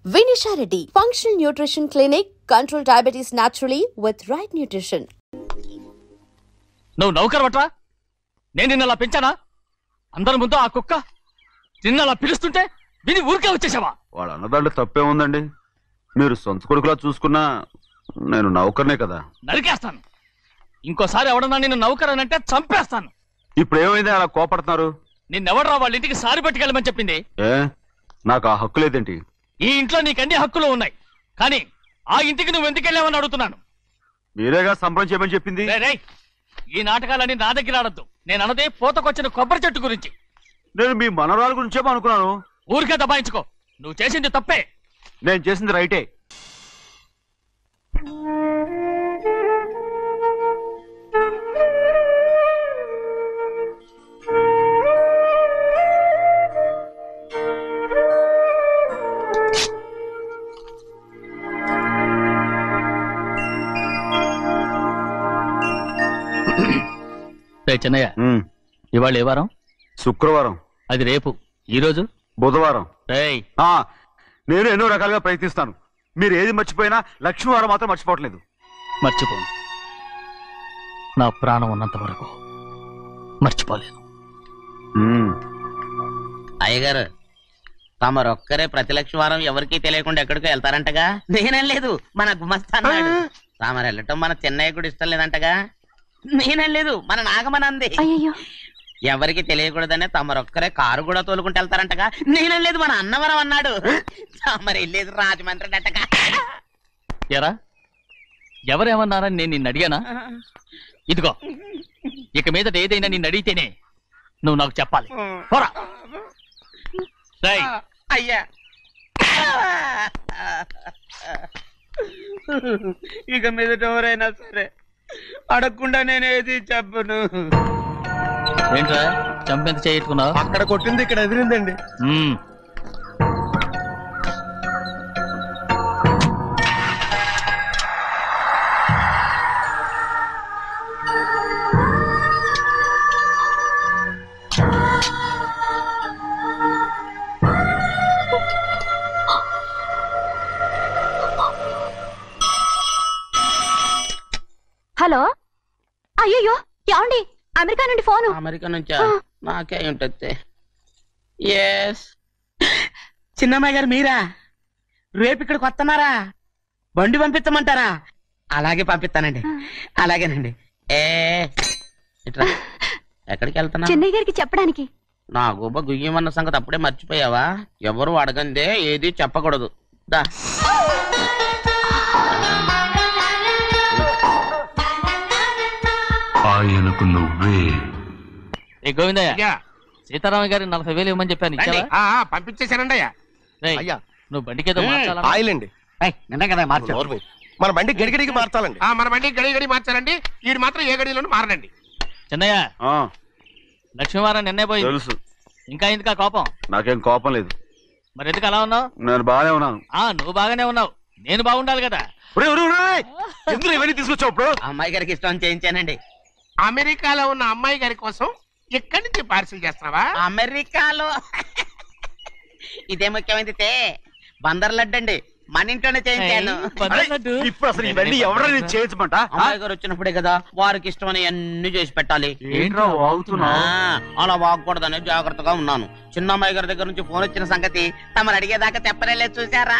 Vinisha Reddy, Functional Nutrition Clinic, control diabetes naturally with right nutrition. నువ్వు నౌకరవట్రా? నేను నిన్నలా పెంచానా? అందరి ముందు ఆ కుక్క నిన్నలా పిలుస్తుంటే విని ఊరికే వచ్చేసావా? వాడు అన్నదాంట్లో తప్పే ఉందండి. మీరు సొంత కొడుకులా చూసుకున్నా నేను నౌకర్నే కదా. నరికేస్తాను. ఇంకోసారి ఎవడన్నా నిన్ను నౌకరనంటే చంపేస్తాను. ఇప్పుడు ఏమైంది అలా కోపడుతున్నారు? నిన్నెవడరా వాళ్ళ ఇంటికి సారి పట్టుకెళ్ళమని చెప్పింది? నాకు ఆ హక్కు లేదేంటి? ఈ ఇంట్లో నీకు అన్ని హక్కులు ఉన్నాయి, కానీ ఆ ఇంటికి నువ్వు ఎందుకు వెళ్ళావని అడుగుతున్నాను. మీరేగా సంబరం చేయమని చెప్పింది. ఈ నాటకాలన్నీ నా దగ్గర ఆడద్దు. నేను అన్నదే పూతకొచ్చిన కొబ్బరి చెట్టు గురించి. నేను మీ మనవరాల గురించేమో అనుకున్నాను. ఊరికే దబాయించుకో. నువ్వు చేసింది తప్పే. నేను చేసింది రైటే. చెన్నయ్య, ఇవాళ ఏ వారం? శుక్రవారం. అది రేపు. ఈ రోజు బుధవారం. నేను ఎన్నో రకాలుగా ప్రయత్నిస్తాను. మీరు ఏది మర్చిపోయినా లక్ష్మీవారం మాత్రం మర్చిపోవట్లేదు. మర్చిపోను. నా ప్రాణం ఉన్నంత వరకు మర్చిపోలేను. అయ్యగారు, తమరొక్కరే ప్రతి లక్ష్మీవారం ఎవరికీ తెలియకుండా ఎక్కడికో వెళ్తారంటగా? నేనేం లేదు, మన గుమస్తా అన్నాడు. తామరు వెళ్ళటం మన చెన్నయ్య కూడా ఇష్టం లేదంటగా? నేనేం లేదు, మన నాగమనంది. ఎవరికి తెలియకూడదనే తమరొక్కరే కారు కూడా తోలుకుంటూ వెళ్తారంటగా? నేనేం లేదు, మన అన్నవరం అన్నాడు. తమరు వెళ్ళేది రాజమండ్రి అంటగా. ఎరా, ఎవరేమన్నారని నేను నిన్ను అడిగానా? ఇదిగో, ఇక మీద ఏదైనా నిన్ను అడిగితేనే నువ్వు నాకు చెప్పాలి. అయ్యా, ఇక మీద ఎవరైనా సరే అడగకుండా నేనేది చెప్పను. ఏంట్రా చంపెంత చేయించుకున్నావు? అక్కడ కొట్టింది ఇక్కడ ఎదిరిందండి. హలో, అయ్యో ఏమండి, అమెరికా నుండి ఫోను. అమెరికా నుంచా? నాకే ఉంటుంది. ఎస్, చిన్నమ్మాయి గారు మీరా? రేపు ఇక్కడికి వస్తున్నారా? బండి పంపిస్తామంటారా? అలాగే పంపిస్తానండి. అలాగేనండి. ఇట్రా. ఎక్కడికి వెళ్తున్నా? చెన్నై గారికి చెప్పడానికి. నా గుబ్బ గుయ్యమన్న సంగతి అప్పుడే మర్చిపోయావా? ఎవరు అడగందే ఏది చెప్పకూడదు. దా. ఆయనకు నువ్వే. గోవిందయ్య, సీతారామ గారి 40,000 ఇవ్వమని చెప్పాను. పంపించేశానండి. అయ్యా, నువ్వు బండికేదో ఆయిల్ అండి. నిన్న కదా మార్చారు. మన బండి గడిగడికి మార్చాలండి. మన బండి గడిగడి మార్చాలండి. వీడు మాత్రం ఏ గడిలోనూ మారనండి. చిన్నయ్య, లక్ష్మీవారం నిన్నే పోయి తెలుసు. ఇంకా ఎందుకా కోపం? నాకేం కోపం లేదు. మరి ఎందుకు అలా ఉన్నావు? నేను బాగానే ఉన్నాను. నువ్వు బాగానే ఉన్నావు, నేను బాగుండాలి కదా. ఎందుకు ఇవన్నీ తీసుకొచ్చావు? అమ్మాయి గారికి ఇష్టం చేయించానండి. అమెరికాలో ఉన్న అమ్మాయి గారి కోసం ఎక్కడి నుంచి పార్సిల్ చేస్తున్నావా? అమెరికాలో ఇదే ముఖ్యమైనది. బందర్ లడ్డు అండి, మన ఇంట్లోనే చేయించాను. ఇప్పుడు అసలు ఇవన్నీ ఎవరైనా చేయించమంట? అమ్మాయి గారు వచ్చినప్పుడే కదా వారికి ఇష్టమని అన్ని చేసి పెట్టాలి. అలా వాగకూడదని జాగ్రత్తగా ఉన్నాను. చిన్న అమ్మాయి గారి దగ్గర నుంచి ఫోన్ వచ్చిన సంగతి తమరు అడిగేదాకా చెప్పలేదు. చూసారా?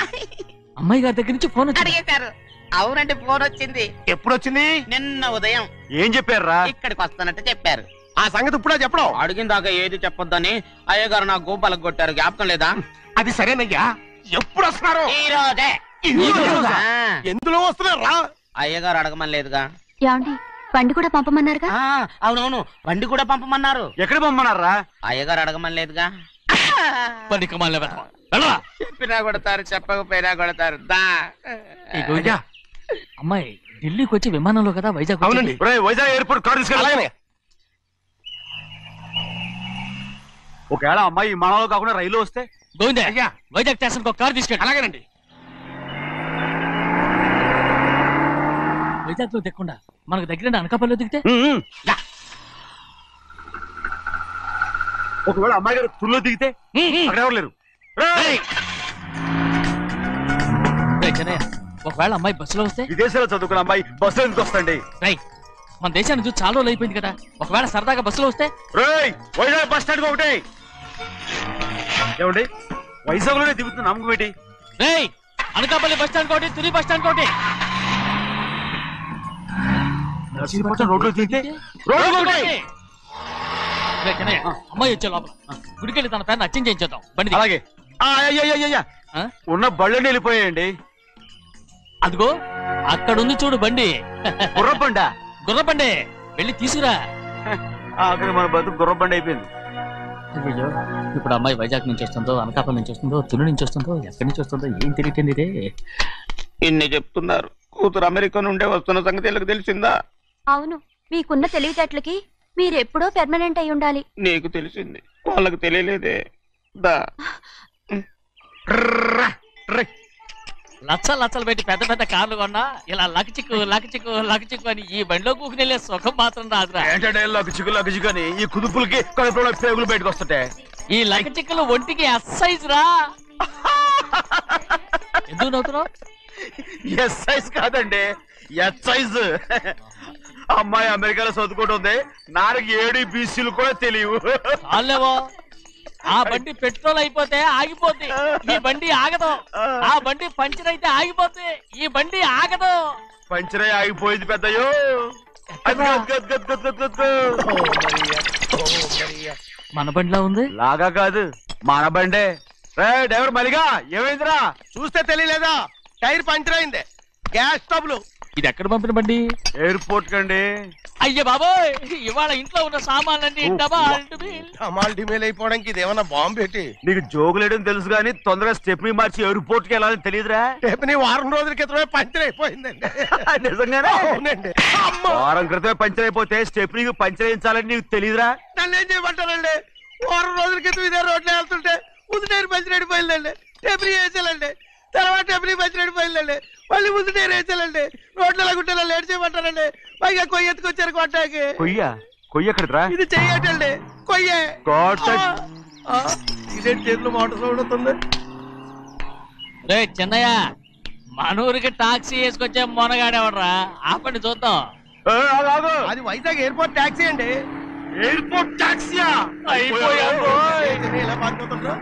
అమ్మాయి గారి దగ్గర నుంచి ఫోన్ అడిగేశారు. అవునండి, ఫోన్ వచ్చింది. ఎప్పుడు వచ్చింది? నిన్న ఉదయం. ఏం చెప్పారా? ఇక్కడికి వస్తానంటే చెప్పారు. ఆ సంగతి ఇప్పుడే చెప్పడం. అడిగిన దాకా ఏది చెప్పొద్దని అయ్యగారు నా గోపాలకు కొట్టారు. జ్ఞాపకం లేదా? అది సరేనయ్యా, ఎప్పుడు వస్తున్నారు? ఈ రోజే. ఎందులో వస్తున్నారా? అయ్యగారు అడగమని లేదుగా. ఏమండి, బండి కూడా పంపమన్నారుగా? అవునవును, బండి కూడా పంపమన్నారు. ఎక్కడ పంపమన్నారా? అయ్యగారు అడగమని లేదుగా. చెప్పినా కొడతారు, చెప్పకపోయినా కొడతారు. అమ్మాయి ఢిల్లీకి వచ్చి విమానంలో కదా వైజాగ్. అవునండి, వైజాగ్ ఎయిర్పోర్ట్ కార్ తీసుకెళ్ళి. ఒకవేళ అమ్మాయి విమానంలో కాకుండా రైలు వస్తే? గోవిందే, వైజాగ్ స్టేషన్ ఒక కార్ తీసుకెళ్ళి. అలాగేనండి. వైజాగ్ లో దిక్కుండా మనకు దగ్గర అనకాపల్లిలో దిగితే? ఒకవేళ అమ్మాయి గారు తుల్లో దిగితే? అక్కడ ఎవరు లేరు. చెన్నయ్య, ఒకవేళ అమ్మాయి బస్సులో వస్తే? విదేశాల్లో చదువుకున్న అమ్మాయి బస్సులో ఎందుకు వస్తండి? మన దేశాన్ని చూసి చాలా రోజులు అయిపోయింది కదా, ఒకవేళ సరదాగా బస్సులో వస్తే? వైజాగ్ బస్ స్టాండ్ ఒకటి ఏమండి, వైజాగ్ లోనే దిగుతున్న నమ్మకం ఏంటి? అనకాపల్లి బస్ స్టాండ్ కోటి, తుని బస్ స్టాండ్ కోటి. రోడ్లో దిగితే అమ్మాయి వచ్చే లోపల గుడికెళ్ళి తన పేరుని అచ్చం చేయించేద్దాం బండి. అలాగే. ఉన్న బళ్ళని వెళ్ళిపోయాయండి. అదిగో అక్కడుంది చూడు బండి. గుర్రబండా? గుర్రబండి, వెళ్ళి తీసుకురా. అక్కడ మన బతుకు గుర్రబండి అయిపోయింది. అయ్యో, ఇప్పుడు అమ్మాయి వైజాగ్ నుంచి వస్తుందో, అనకాపల్లి నుంచి వస్తుందో, తుని నుంచి వస్తుందో, ఎక్కడి నుంచి వస్తుందో ఏం తెలియటండి ఇదే. ఇన్ని చెప్తున్నారు, కూతురు అమెరికా నుండే వస్తున్న సంగతి వీళ్ళకి తెలిసిందా? అవును, మీకున్న తెలివితేటలకి మీరెప్పుడో పెర్మనెంట్ అయి ఉండాలి. నీకు తెలిసింది, వాళ్ళకి తెలియలేదే. దా లచ్చలు పెట్టి పెద్ద పెద్ద కార్లు కొన్నా ఇలా లకచిక్కు అని ఈ బండిలో కూకుని వెళ్ళే సుఖం మాత్రం రాదురా. ఏంటంటే లకచిక్కు అని ఈ కుదుపులకి కడుపులో పేగులు బయటకు వస్తుంటాయి. ఈ లకచిక్కులు ఒంటికి ఎక్సైజ్ రా. ఎందుకు నవ్వుతున్నావు? ఎక్సైజ్ కాదండి, ఎక్సైజ్. అమ్మాయి అమెరికాలో చదువుకుంటుంది, నాకు 7 BCలు కూడా తెలియవు. చాలేవో, ఆ బండి పెట్రోల్ అయిపోతే ఆగిపోద్ది, ఈ బండి ఆగదు. ఆ బండి పంచర్ అయితే ఆగిపోద్ది, ఈ బండి ఆగదు. పంచరే ఆగిపోయింది పెద్దయ్యో. మన బండిలో ఉంది. లాగా కాదు, మన బండే. డ్రైవర్ మలిగా ఏమైందిరా? చూస్తే తెలియలేదా? టైర్ పంచర్ అయింది. Gas trouble. ఇది ఎక్కడ పంపిన బండి? ఎయిర్పోర్ట్ కండి. అయ్యే బాబోయ్, ఇవాళ ఇంట్లో ఉన్న సామాన్లన్నీ డబాల్ డిమేల్ అయిపోవడానికి ఇది ఏమన్నా బాంబు పెట్టి? నీకు జోగులేయడం తెలుసు కానీ తొందరగా స్టెప్ని మార్చి ఎయిర్పోర్ట్ కి వెళ్ళాలని తెలియదురా? స్టెప్ని వారం రోజుల క్రితమే పంచర్ అయిపోయిందండి. నిజంగానే? అవునండి. వారం క్రితమే పంచర్ అయిపోతే స్టెప్ని పంచర్ వేయించాలని నీకు తెలియదురా? నన్ను ఏం చేయమంటారండి? వారం రోజుల క్రితం ఇదే రోడ్లో వెళ్తుంటే ముందు టైర్ పంచర్ అయిపోయిందండి. స్టెప్ని వేసాలండి, తర్వాత స్టెప్ని పంచర్ అయిపోయిందండి, మళ్ళీ ముందు టైర్ వేసాలండి. రోడ్లలో గుట్టలో లేట్ చేయమంటారండి. పైగా కొయ్య ఎత్తుకొచ్చారు కొట్టాకి. కొయ్య ఎక్కడిరా? ఇది చెయ్యటండి, కొయ్యే. ఇదే చేతులు మోటార్ సౌండ్ అవుతుంది. రే చెన్నయ్య, మనూరికి టాక్సీ వేసుకొచ్చే మొనగాడేవడరా? ఆపండి చూద్దాం. అది వైజాగ్ ఎయిర్పోర్ట్ టాక్సీ అండి. ఎయిర్పోర్ట్ టాక్సీయా? ఇలా పారిపోతుండ్రా?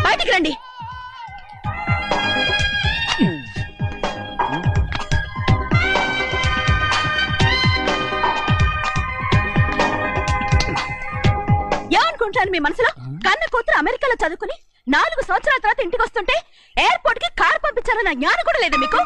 బయటికి రండి. ఏమనుకుంటాను మీ మనసులో? కన్న కూతురు అమెరికాలో చదువుకుని 4 సంవత్సరాల తర్వాత ఇంటికి వస్తుంటే ఎయిర్పోర్ట్ కి కార్ పంపించాలన్న జ్ఞానం కూడా లేదా మీకు?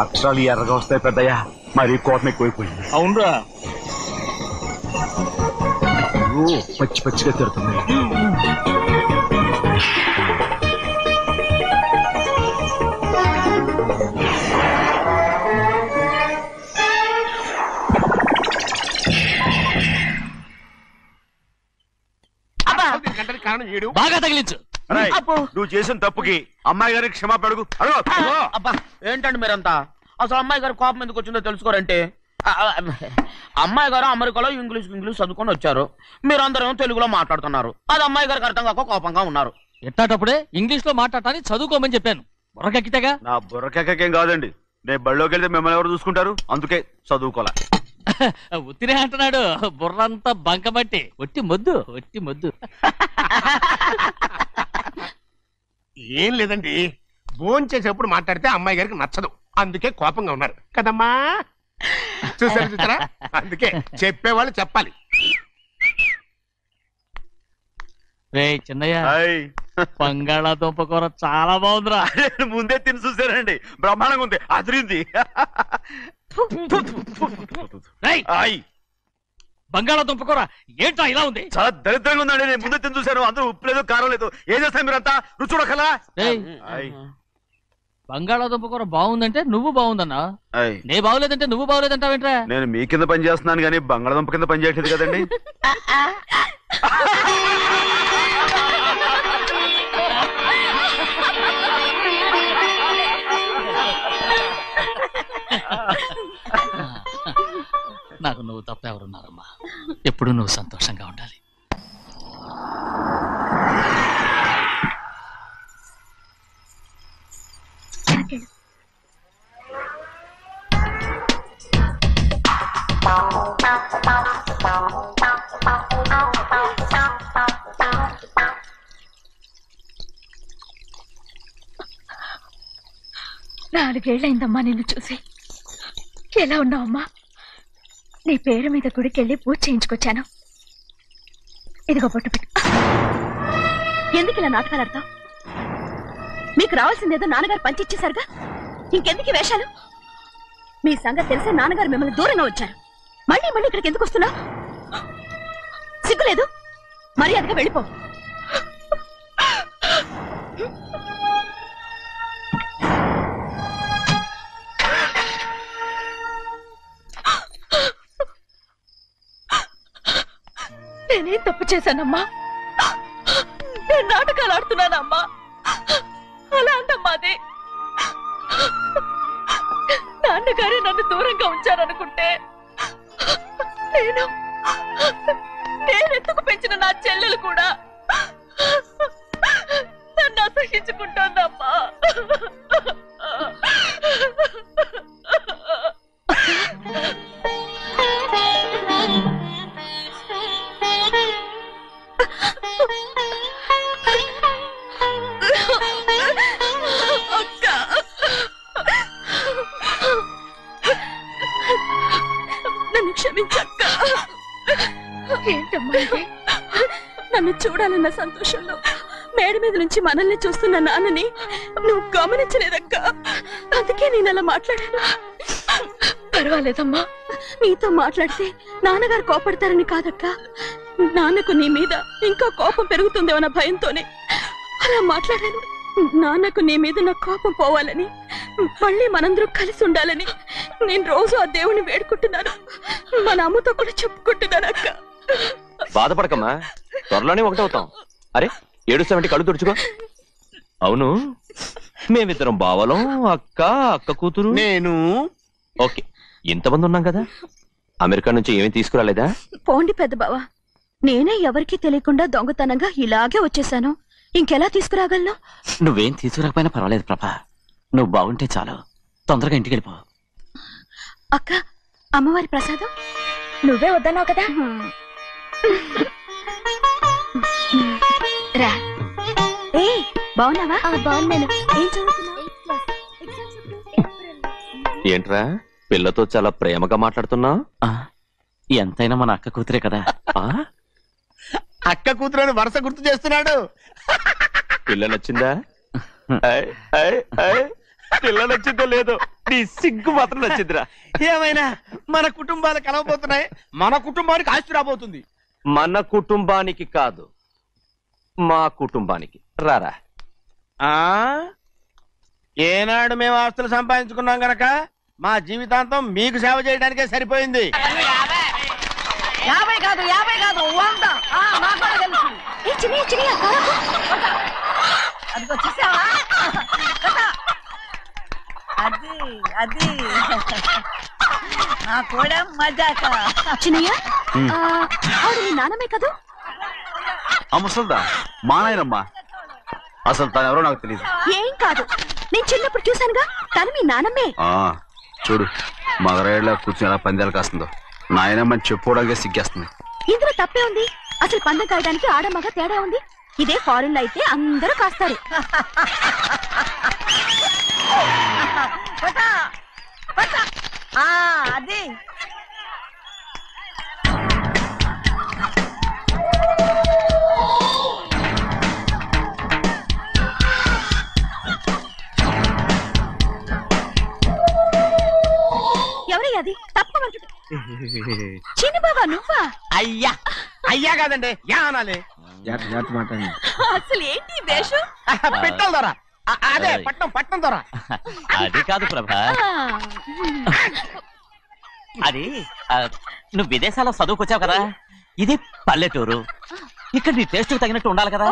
అక్షరాలు ఎర్రగా వస్తాయి పెద్దయ్యా, మరి కోపం ఎక్కువైపోయింది. అవునరా, పచ్చి పచ్చిగా తిడుతుంది. బాగా తగిలించు. నువ్వు చేసిన తప్పుకి అమ్మాయి గారికి క్షమాపణ అడుగు. అబ్బా ఏంటండి మీరంతా? అసలు అమ్మాయి గారు కోపం ఎందుకు వచ్చిందో తెలుసుకోరంటే, అమ్మాయి గారు అమెరికాలో ఇంగ్లీష్ చదువుకొని వచ్చారు, మీరందరూ తెలుగులో మాట్లాడుతున్నారు. అది అమ్మాయి గారికి అర్థం కాక కోపంగా ఉన్నారు. ఎట్టాటప్పుడే ఇంగ్లీష్ లో మాట్లాడటానికి చదువుకోమని చెప్పాను. బుర్రకెక్కితేగా? నా బుర్రకెక్కకేం కాదండి, నేను బళ్ళోకి వెళ్తే మిమ్మల్ని ఎవరు చూసుకుంటారు, అందుకే చదువుకోలే. ఉత్తినే అంటున్నాడు, బుర్రంతా బంకబట్టి. ఒట్టి మొద్దు, ఒట్టి మొద్దు. ఏం లేదండి, భోంచేసేప్పుడు మాట్లాడితే అమ్మాయి గారికి నచ్చదు, అందుకే కోపంగా ఉన్నారు కదమ్మా. చూసారా, అందుకే చెప్పేవాళ్ళు చెప్పాలి. రే చిన్నయ్య, బంగాళాదుంప కూర చాలా బాగుందిరా. ముందే తిని చూసానండి, బ్రహ్మాండంగా ఉంది, అదిరింది. బంగాళాదుంప కూర ఏంటా ఇలా ఉంది? చాలా దరిద్రంగా ఉందండి. నేను ముందే తిని చూశాను, అందరూ ఉప్పు లేదు, కారం లేదు. ఏం చేస్తాను మీరంతా? రుచి చూడకలా. బంగాళాదుంప కూర బాగుందంటే నువ్వు బాగుందన్నా, నే బాగులేదంటే నువ్వు బాగులేదంటావేంట్రా? నేను మీ కింద పని చేస్తున్నాను కానీ బంగాళాదుంప కింద పని చేయట్లేదు కదండి. నాకు నువ్వు తప్ప ఎవరున్నారమ్మా? ఎప్పుడు నువ్వు సంతోషంగా ఉండాలి. నాలుగేళ్లైందమ్మా నిన్ను చూసి. ఎలా ఉన్నావమ్మా? నీ పేరు మీద గుడికెళ్ళి పూజ చేయించుకొచ్చాను. ఇదిగో బొట్టు పెట్టు. ఎందుకు ఇలా నాటకాలు ఆడతావు? మీకు రావాల్సిందేదో నాన్నగారు పంచిచ్చేశారుగా, ఇంకెందుకు వేషాలు? మీ సంగతి తెలిసే నాన్నగారు మిమ్మల్ని దూరంగా వచ్చారు. మళ్ళీ మళ్ళీ ఇక్కడికి ఎందుకు వస్తున్నావు? సిగ్గులేదు? మర్యాదగా వెళ్ళిపో. నేనేం తప్పు చేశానమ్మా? నేను నాటకాలు ఆడుతున్నానమ్మా. అలా అంటమ్మా. అది నాన్నగారే నన్ను దూరంగా ఉంచారనుకుంటే నేనెందుకు పెంచిన నా చెల్లెలు కూడా నన్ను అసహించుకుంటోందమ్మా. ఏంటమ్మా నన్ను చూడాలన్న సంతోషంలో మేడ మీద నుంచి మనల్ని చూస్తున్న నాన్నని నువ్వు గమనించలేదక్క. అందుకే నేను అలా మాట్లాడాను. పర్వాలేదమ్మా, నీతో మాట్లాడితే నాన్నగారు కోపడతారని కాదక్క. నాన్నకు నీ మీద ఇంకా కోపం పెరుగుతుందేమన్న భయంతోనే అలా మాట్లాడాను. నాన్నకు నీ మీద నా కోపం పోవాలని, మళ్ళీ మనందరూ కలిసి ఉండాలని నేను రోజు ఆ దేవుని వేడుకుంటున్నాను. మన అమ్మతో కూడా చెప్పుకుంటున్నాను అక్క. బాధపడకమ్మా, త్వరలోనే ఒకటవుతాం. అరే ఏడుస్తామంటే కళ్ళు తుడుచుకో. అవును, మేమిద్దరం బావలం, అక్క కూతురు, నేను. ఓకే, ఇంతమంది ఉన్నాం కదా. అమెరికా నుంచి ఏమీ తీసుకురాలేదా? పోండి పెద్ద బావ, నేనే ఎవరికీ తెలియకుండా దొంగతనంగా ఇలాగే వచ్చేసాను. ఇంకెలా తీసుకురాగలను? నువ్వేం తీసుకురాకపోయినా పర్వాలేదు ప్రభా, నువ్వు బాగుంటే చాలు. తొందరగా ఇంటికి వెళ్ళిపో. అక్క, అమ్మవారి ప్రసాదం నువ్వే వద్దన్నావు కదా. రా. ఏ బాగున్నావా? బాగున్నాను. ఏం చదువుతున్నావు? ఏంట్రా పిల్లతో చాలా ప్రేమగా మాట్లాడుతున్నావు? ఎంతైనా మన అక్క కూతురే కదా. అక్క కూతురు వరుస గుర్తు చేస్తున్నాడు. పిల్ల నచ్చిందా? పిల్ల నచ్చిందో లేదో, నీ సిగ్గు మాత్రం నచ్చిందిరా. ఏమైనా మన కుటుంబాలు కలవబోతున్నాయి, మన కుటుంబానికి ఆస్తి రాబోతుంది. మన కుటుంబానికి కాదు, మా కుటుంబానికి. రారా. ఏనాడు మేము ఆస్తులు సంపాదించుకున్నాం గనక మా జీవితాంతం మీకు సేవ చేయడానికే సరిపోయింది. 50 కాదు 100. అదిగో చూసావా? అది నా కూడా మజాక. చిన్నయ్య, ఆవిడ నీ నాన్నమే కదా? ముసల్దా మా నాయనమ్మా. అసలు తను ఎవరో నాకు తెలియదు. ఏం కాదు, నేను చిన్నప్పుడు చూశానుగా, తను మీ నాన్నమ్మే. చూడు మగరాయిలా కూర్చొని ఎలా పందాలు కాస్తుందో. నాయనమ్మని చెప్పుకోవడానికి సిగ్గేస్తుంది. ఇందులో తప్పే ఉంది. అసలు పందెం కాయడానికి ఆడమగ తేడా ఉంది. ఇదే ఫారెన్ లో అయితే అందరూ కాస్తారు. అదే ఎవరయ్యా అది? తప్పమంటు చిన్న బాబా నువ్వా? అయ్యా అయ్యా కాదండి యా అనాలి. అసలు ఏంటి వేషం? పెట్టాలి దొర. అదే పట్నం దొర. అది కాదు ప్రభా, అది నువ్వు విదేశాల్లో చదువుకొచ్చావు కదా, ఇది పల్లెటూరు. ఇక్కడ నీ టేస్ట్ తగినట్టు ఉండాలి కదా,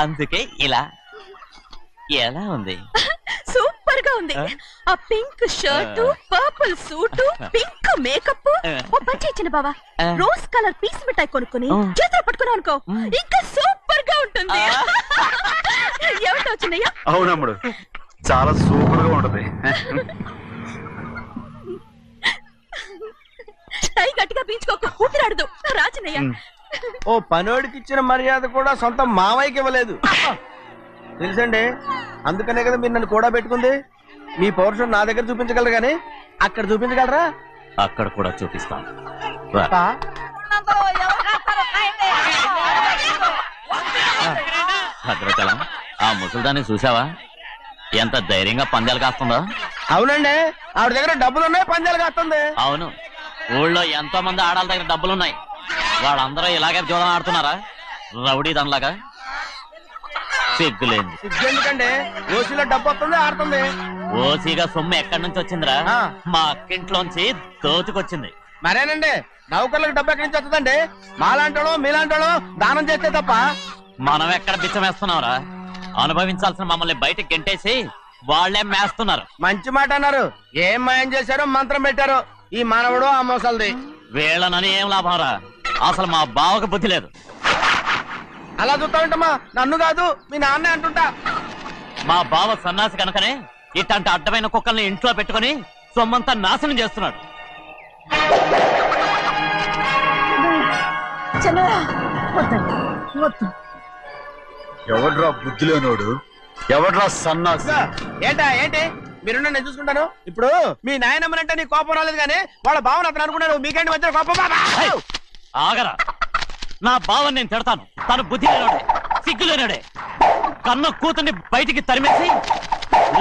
అందుకే ఇలా. ఎలా ఉంది? సూపర్ గా ఉంది. ఆ pink shirt, purple suit, pink makeup. ఓ పచ్చి ఇచ్చిన బావా, రోజ్ కలర్ పీస్ మిఠాయి కొనుక్కుని చేతులు పట్టుకున్నావు అనుకో, ఇంకా సూపర్ గా ఉంటుంది. ఏమిటో వచ్చిందయ్యా? అవునమ్ముడు, చాలా సూపర్ గా ఉంటది. టై గట్టిగా పీంచుకోకు, ఊపిరాడదు. రాజనయ్య, ఓ పనోడికి ఇచ్చిన మర్యాద కూడా సొంత మావయ్యకి ఇవ్వలేదు తెలుసండి. అందుకనే కదా మీరు నన్ను కూడా పెట్టుకుంది. మీ పౌరుషం నా దగ్గర చూపించగలరు కానీ అక్కడ చూపించగలరా? అక్కడ కూడా చూపిస్తాను. భద్రాచలం, ఆ ముసల్దాన్ని చూసావా? ఎంత ధైర్యంగా పందాలు కాస్తుందో. అవునండి, ఆవిడ దగ్గర డబ్బులు ఉన్నాయి, పందాలు కాస్తుంది. అవును, ఊళ్ళో ఎంతో మంది ఆడాళ్ళ దగ్గర డబ్బులున్నాయి. వాళ్ళందరూ ఇలాగే జోదం ఆడుతున్నారా రౌడీ దానిలాగా? సిగ్గులేదు. ఎందుకండి ఓసీలో డబ్బు వస్తుంది, ఆడుతుంది. ఓసీగా సొమ్ము ఎక్కడి నుంచి వచ్చిందిరా? మా అక్కింట్లోంచి దోచుకొచ్చింది. మరేనండి, నౌకర్లకు డబ్బు ఎక్కడి నుంచి వస్తుందండి? మాలాంటోళ్ళు మీలాంటోళ్ళు దానం చేస్తే తప్ప. మనం ఎక్కడ బిచ్చం వేస్తున్నావురా? అనుభవించాల్సిన మమ్మల్ని బయటకు గెంటేసి వాళ్లే మేస్తున్నారు. మంచి మాట అన్నారు. ఏం మాయం చేశారో మంత్రం పెట్టారో ఈ మానవుడు ఆ మోసల్ది. వీళ్ళనని ఏం లాభం రా? అసలు మా బావకు బుద్ధి లేదు. అలా చూస్తా ఉంటామా? నన్ను కాదు మీ నాన్నే అంటుంటా. మా బావ సన్నాసి కనుకనే ఇట్లాంటి అడ్డమైన కుక్కల్ని ఇంట్లో పెట్టుకుని సొమ్మంతా నాశనం చేస్తున్నాడు. ఎవడ్రా బుద్ధి లేనోడు? ఎవడ్రా సన్నాసి? ఏంటి మీరు నేను చూసుకుంటాను. ఇప్పుడు మీ నాయనమ్మనంటే నీ కోపం రాలేదు కానీ వాళ్ళ భావన అతను అనుకున్నాడు. మీకేంటి మధ్య కోపం? ఆగరా, నా బావని నేను తిడతాను. తను బుద్ధి లేనాడే, సిగ్గు లేనాడే. కన్న కూతుర్ని బయటికి తరిమేసి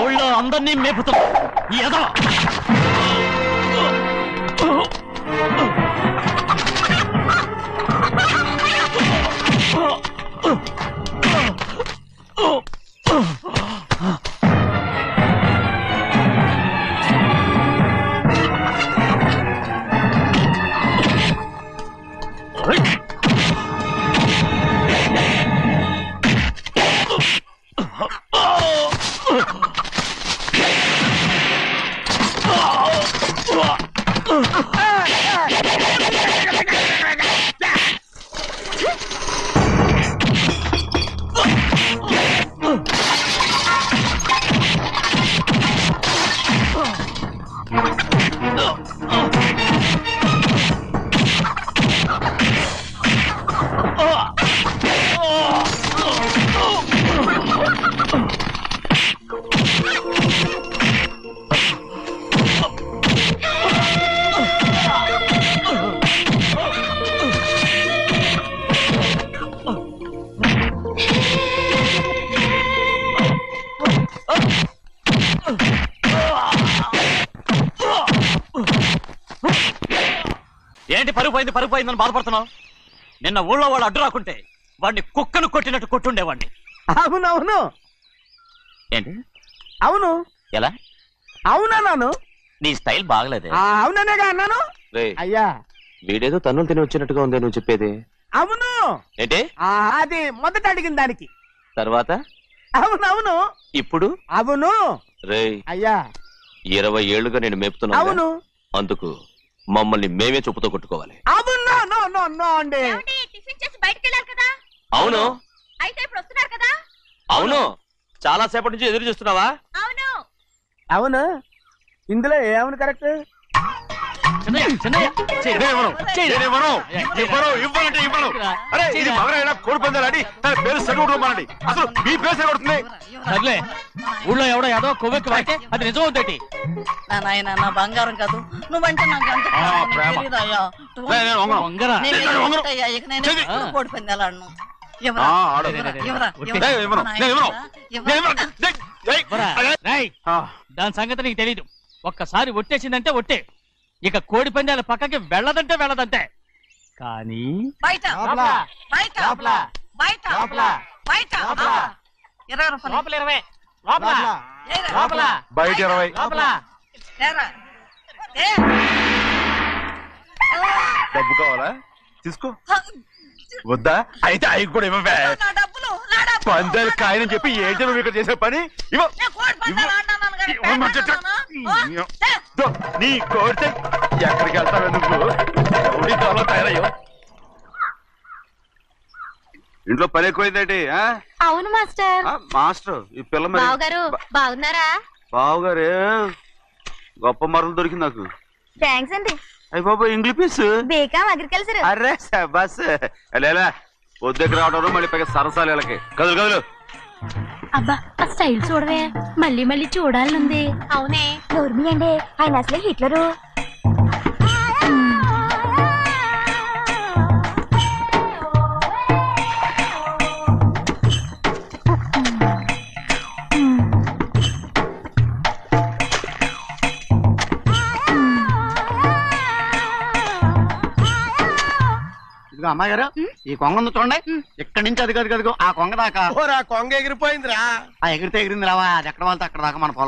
ఊళ్ళో అందరినీ మేపుతున్నా. ఏదో ఏంటి పరుగు పోయిందని బాధపడుతున్నావు? నిన్న ఊళ్ళో వాళ్ళు అడ్డు రాకుంటే వాడిని కుక్కను కొట్టినట్టు కొట్టుండేవాడిని. అవునవును. ఏంటి? అవును. ఎలా? అవునన్నాను. నీ స్టైల్ బాగలేదే. అవుననేగా అన్నాను. అయ్యా, వీడేదో తన్నులు తిని వచ్చినట్టుగా ఉంది నువ్వు చెప్పేది. అవును. ఏంటి? అది మొదట అడిగిన దానికి తర్వాత అవునవును. ఇప్పుడు అవును. రే అయ్యా, 20 ఏళ్లుగా నేను మేపుతున్నా. అవును. అందుకు మమ్మల్ని మేమే చెప్పుతో కొట్టుకోవాలి. అవును. నో అండి. టిఫిన్ చేసి బయటికి వెళ్ళారు కదా? అవును. అయితే ఇప్పుడు వస్తున్నారు కదా? అవును. చాలా సేపటి నుంచి ఎదురు చూస్తున్నావా? అవును. అవును. ఇందులో ఏమని కరెక్ట్? అరే ఇది మగరైనా కోడి పందాలని తన పేరు సెలవుకోమనండి. అసలు మీ పేరు కొడుతుంది. సర్లే, ఊళ్ళో ఎవడో ఏదో కొవ్వెక్కి వాడితే అది నిజం అవుతాయి. నా నాయన నా బంగారం కాదు, నువ్వంటే నాకు అంత తెలీదయ్యా. ఇక నేను కోడి పందాలాడను. దాని సంగతి నీకు తెలీదు. ఒక్కసారి ఒట్టేసిందంటే ఒట్టే, ఇక కోడి పందాల పక్కకి వెళ్ళదంటే వెళ్ళదంటే. కానీ బయట బయట బయట బయట 20 రూపాయలు లోపల 20 లోపల లోపల బయట 20 లోపల. డబ్బు కావాలా? తీసుకో. వద్దా? అయితే అవి కూడా ఇవ్వవే. పందాలు కాయని చెప్పి ఏంటి నువ్వు ఇక్కడ చేసే పని? నీ కోరితే ఎక్కడికి వెళ్తావు నువ్వు? తయారయ్యో. ఇంట్లో పని ఎక్కువైందేంటి? అవును మాస్టర్. మాస్టర్ ఈ పిల్ల మరి బావగారు బాగున్నారా? బావగారే గొప్ప మరలు దొరికింది నాకు. థ్యాంక్స్ అండి. అయ్యి బాబు ఇంగ్లీష్ పీస్ బేకాం అగ్రికల్చర్. అరే బస్ లేలా వద్దకు రావడం మళ్ళీ పైగా సరసాలు వీళ్ళకి. కదులు కదులు. అబ్బా ఆ స్టైల్ చూడవే, మళ్ళీ మళ్ళీ చూడాలనుంది. అవునే నోర్మి అండి, ఆయన అసలే హిట్లరు. అమ్మాయి గారు ఈ కొంగ ఉంది చూడండి, ఇక్కడి నుంచి అది కదిగో ఆ కొంగ దాకా. కొంగ ఎగిరిపోయిందిరా. ఆ ఎగిరితే ఎగిరింది రావా, అది ఎక్కడ వాళ్ళతో అక్కడ దాకా మన పొలం.